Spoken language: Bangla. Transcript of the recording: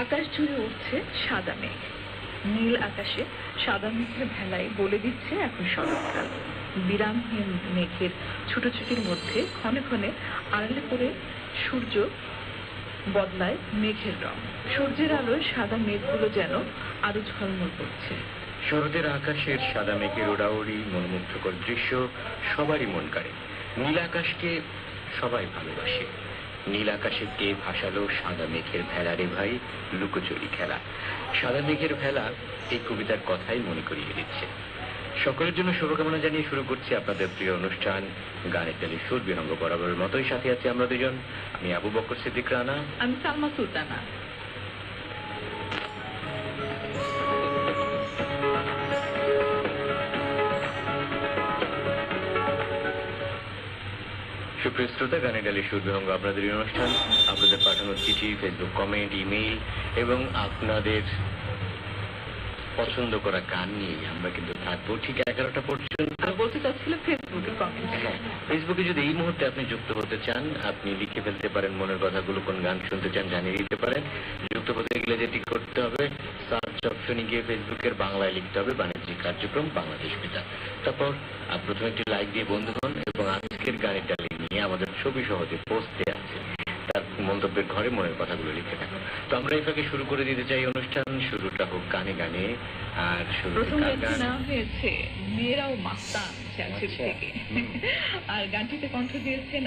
আকাশ জুড়ে উঠছে সাদা মেঘ। নীল আকাশে সাদা মেঘের ভেলায় বলে দিচ্ছে এখন শরৎকাল। বিরামহীন মেঘের ছুটোছুটির মধ্যে ক্ষণে ক্ষণে আড়ালে পড়ে সূর্য বদলায় মেঘের রং। সূর্যের আলোয় সাদা মেঘগুলো যেন আরো ঝলমল করছে। শরতের আকাশের সাদা মেঘের ওড়াউড়ি মনোমুগ্ধকর দৃশ্য সবারই মন কাড়ে। নীল আকাশকে সবাই ভালোবাসে। নীল আকাশে কে ভাসালো সাদা মেঘের ভেলা রে ভাই, লুকোচুরি খেলা। সাদা মেঘের ভেলা এই কবিতার কথাই মনে করিয়ে দিচ্ছে। সকলের জন্য শুভকামনা জানিয়ে শুরু করছি আপনাদের প্রিয় অনুষ্ঠান গানের তালে সুর বিহঙ্গ। বরাবরের মতোই সাথে আছি আমরা দুজন। আমি আবু বকর সিদ্দিক রানা, আমি সালমা সুলতানা। সুপ্রিয় শ্রোতা, গানের ডালি সুর বিহঙ্গ আপনাদের অনুষ্ঠান। আপনাদের পাঠানো চিঠি, ফেসবুক কমেন্ট, ইমেইল এবং আপনাদের পছন্দ করা গান নিয়ে আমরা কিন্তু থাকবো ঠিক 11টা পর্যন্ত। বলতে চাচ্ছিল ফেসবুকে কমেন্ট। হ্যাঁ, ফেসবুকে যদি এই মুহূর্তে আপনি যুক্ত হতে চান, আপনি লিখে ফেলতে পারেন মনের কথাগুলো, কোন গান শুনতে চান জানিয়ে দিতে পারেন। যুক্ত হতে গেলে যেটি করতে হবে, সার্চ অপশনে গিয়ে ফেসবুকের বাংলায় লিখতে হবে বাণিজ্যিক কার্যক্রম বাংলাদেশ বেতা। তারপর প্রথমে একটি লাইক দিয়ে বন্ধু হন এবং আজকের গানের ডালি নিয়ে আমাদের ছবি সহজে পোস্ট দেওয়া আছে, তার মন্তব্যের ঘরে মনের কথাগুলো লিখে থাকুন। তো আমরা এই ফাঁকে শুরু করে দিতে চাই অনুষ্ঠান। শুরুটা হোক গানে গানে। আর প্রথম গানটি নেওয়া হয়েছে মেয়েরাও মাস্তান চ্যানেল থেকে, আর গানটিতে কণ্ঠ দিয়েছেন